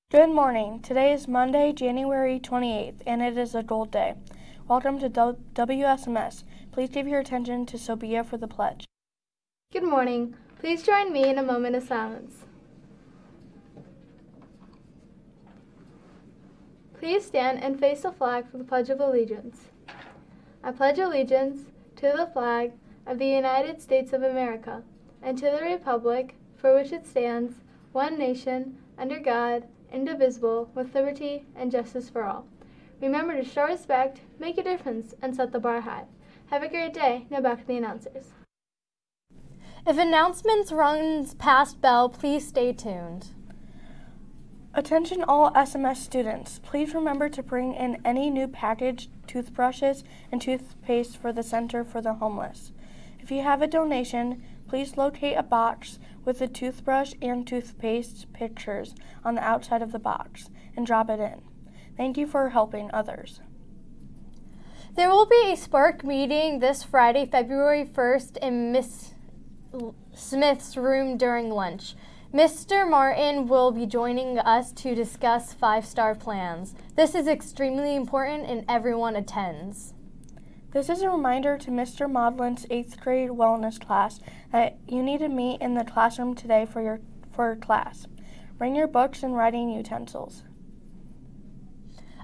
Good morning. Today is Monday, January 28th, and it is a gold day. Welcome to WSMS. Please give your attention to Sophia for the pledge. Good morning. Please join me in a moment of silence. Please stand and face the flag for the Pledge of Allegiance. I pledge allegiance to the flag of the United States of America and to the republic for which it stands, one nation, under God, indivisible, with liberty and justice for all. Remember to show respect, make a difference, and set the bar high. Have a great day. Now back to the announcers. If announcements runs past bell, please stay tuned. Attention all SMS students. Please remember to bring in any new packaged toothbrushes and toothpaste for the Center for the Homeless. If you have a donation, please locate a box with the toothbrush and toothpaste pictures on the outside of the box and drop it in. Thank you for helping others. There will be a Spark meeting this Friday, February 1st in Miss Smith's room during lunch. Mr. Martin will be joining us to discuss 5-star plans. This is extremely important and everyone attends. This is a reminder to Mr. Maudlin's 8th grade wellness class that you need to meet in the classroom today for class. Bring your books and writing utensils.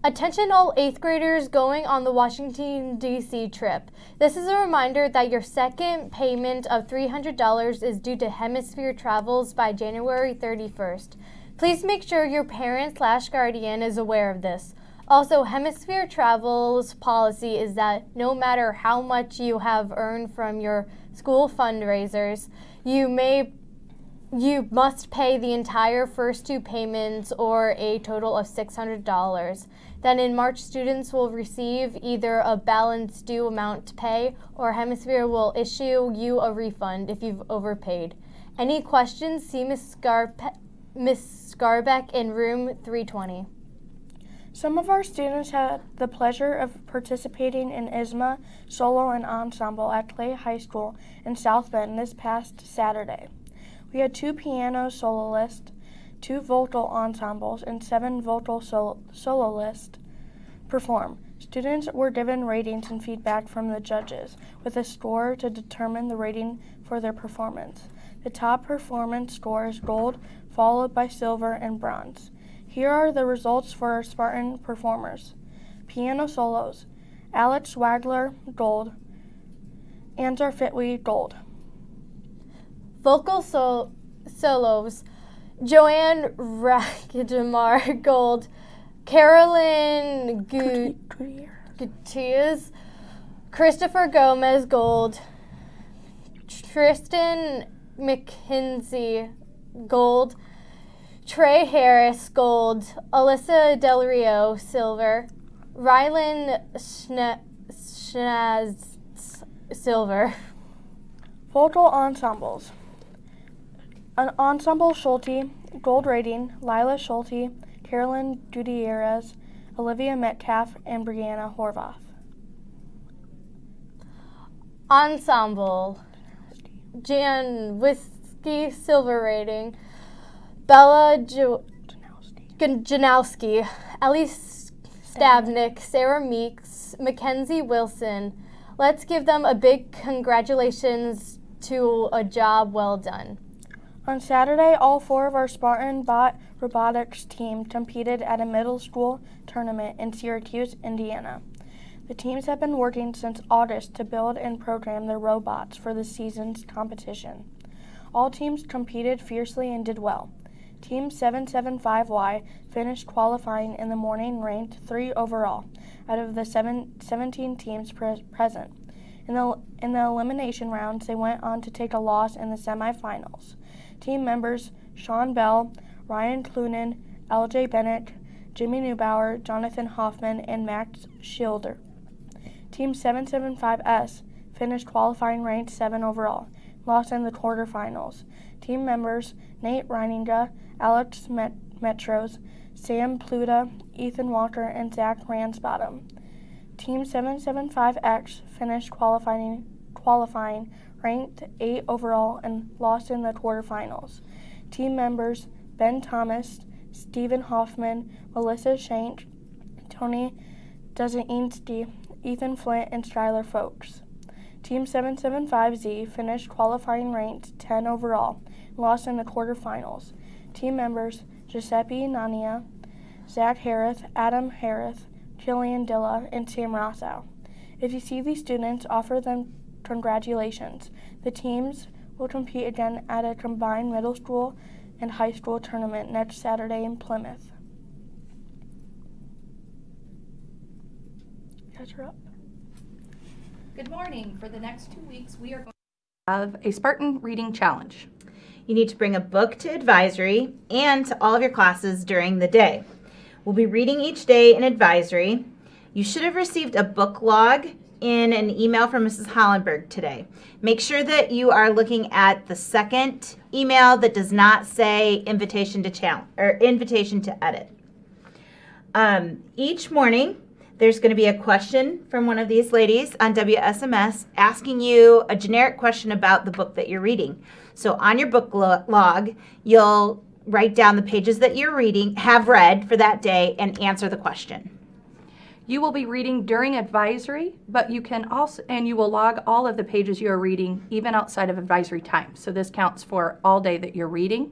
Attention all 8th graders going on the Washington, D.C. trip. This is a reminder that your second payment of $300 is due to Hemisphere Travels by January 31st. Please make sure your parent/guardian is aware of this. Also, Hemisphere Travel's policy is that no matter how much you have earned from your school fundraisers, you must pay the entire first 2 payments or a total of $600. Then in March, students will receive either a balance due amount to pay or Hemisphere will issue you a refund if you've overpaid. Any questions, see Miss Scarbeck in room 320. Some of our students had the pleasure of participating in ISMA solo and ensemble at Clay High School in South Bend this past Saturday. We had 2 piano soloists, 2 vocal ensembles, and 7 vocal soloists perform. Students were given ratings and feedback from the judges, with a score to determine the rating for their performance. The top performance score is gold, followed by silver and bronze. Here are the results for our Spartan performers. Piano solos: Alex Wagler, gold. Anzar Fitwe, gold. Vocal solos: Joanne Rakidamar, gold. Carolyn Gutierrez, Christopher Gomez, gold. Tristan McKenzie, gold. Trey Harris, gold. Alyssa Del Rio, silver. Rylan Schnaz, silver. Vocal ensembles: An ensemble Schulte, gold rating, Lila Schulte, Carolyn Gutierrez, Olivia Metcalf, and Brianna Horvath. Ensemble: Jan Whiskey, silver rating. Bella Janowski, Ellie Stabnick, Sarah Meeks, Mackenzie Wilson. Let's give them a big congratulations to a job well done. On Saturday, all 4 of our Spartan Bot Robotics team competed at a middle school tournament in Syracuse, Indiana. The teams have been working since August to build and program their robots for the season's competition. All teams competed fiercely and did well. Team 775Y finished qualifying in the morning ranked 3 overall out of the 17 teams present. In the elimination rounds, they went on to take a loss in the semifinals. Team members Sean Bell, Ryan Clunan, LJ Bennett, Jimmy Neubauer, Jonathan Hoffman, and Max Schilder. Team 775S finished qualifying ranked 7 overall, lost in the quarterfinals. Team members Nate Reininga, Alex Metros, Sam Pluta, Ethan Walker, and Zach Ransbottom. Team 775X finished qualifying ranked 8 overall and lost in the quarterfinals. Team members Ben Thomas, Stephen Hoffman, Melissa Shank, Tony Dzainski, Ethan Flint, and Skylar Folks. Team 775Z finished qualifying ranked 10 overall and lost in the quarterfinals. Team members Giuseppe Nania, Zach Harris, Adam Harris, Jillian Dilla, and Sam Rossow. If you see these students, offer them congratulations. The teams will compete again at a combined middle school and high school tournament next Saturday in Plymouth. Catch her up. Good morning. For the next 2 weeks, we are going to have a Spartan Reading Challenge. You need to bring a book to advisory and to all of your classes during the day. We'll be reading each day in advisory. You should have received a book log in an email from Mrs. Hollenberg today. Make sure that you are looking at the second email that does not say invitation to challenge or invitation to edit. Each morning, there's going to be a question from one of these ladies on WSMS asking you a generic question about the book that you're reading. So on your book log, you'll write down the pages that you're reading, have read for that day, and answer the question. You will be reading during advisory, but you can also, and you will log all of the pages you are reading even outside of advisory time. So this counts for all day that you're reading.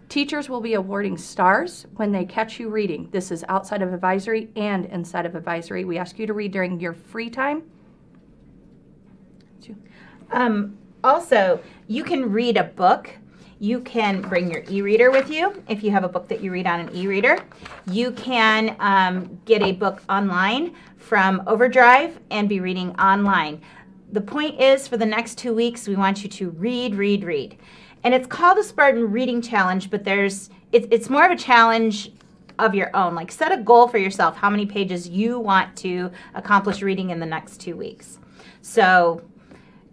Teachers will be awarding stars when they catch you reading. This is outside of advisory and inside of advisory. We ask you to read during your free time. Also, you can read a book. You can bring your e-reader with you if you have a book that you read on an e-reader. You can get a book online from Overdrive and be reading online. The point is, for the next 2 weeks, we want you to read, read, read. And it's called a Spartan Reading Challenge, but it's more of a challenge of your own. Like, set a goal for yourself, how many pages you want to accomplish reading in the next 2 weeks. So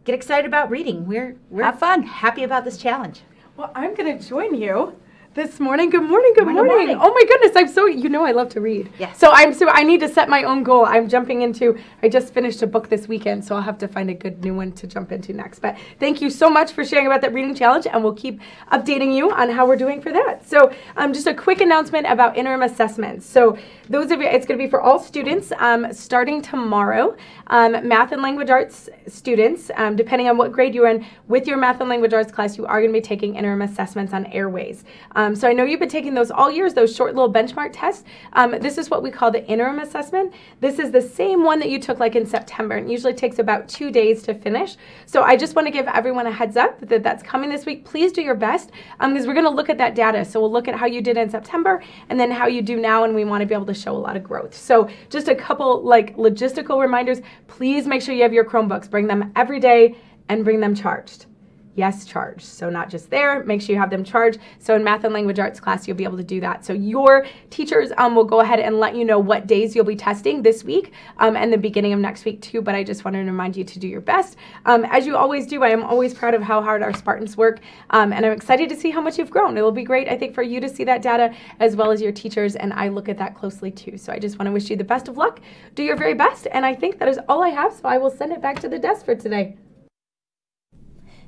get excited about reading. We're have fun. Happy about this challenge. Well, I'm going to join you this morning. Good morning, good morning. Morning. Oh my goodness, I love to read. Yes. So I need to set my own goal. I just finished a book this weekend, so I'll have to find a good new one to jump into next. But thank you so much for sharing about that reading challenge, and we'll keep updating you on how we're doing for that. So just a quick announcement about interim assessments. So those of you, it's going to be for all students starting tomorrow. Math and language arts students, depending on what grade you're in, with your math and language arts class, you are going to be taking interim assessments on airways. So I know you've been taking those all years, those short little benchmark tests. This is what we call the interim assessment. This is the same one that you took like in September, and usually takes about 2 days to finish. So I just want to give everyone a heads up that that's coming this week. Please do your best, because we're going to look at that data. So we'll look at how you did in September and then how you do now, and we want to be able to show a lot of growth. So just a couple like logistical reminders. Please make sure you have your Chromebooks. Bring them every day and bring them charged. Yes, charged. So not just there, make sure you have them charged. So in math and language arts class, you'll be able to do that. So your teachers will go ahead and let you know what days you'll be testing this week and the beginning of next week too, but I just wanted to remind you to do your best. As you always do, I am always proud of how hard our Spartans work, and I'm excited to see how much you've grown. It will be great, I think, for you to see that data as well as your teachers, and I look at that closely too. So I just want to wish you the best of luck. Do your very best, and I think that is all I have, so I will send it back to the desk for today.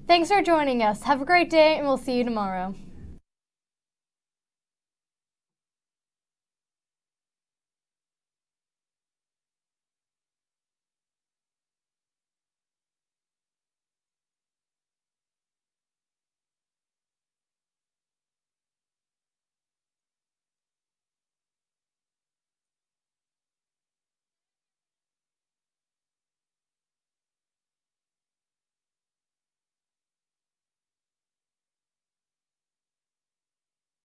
Thanks for joining us. Have a great day, and we'll see you tomorrow.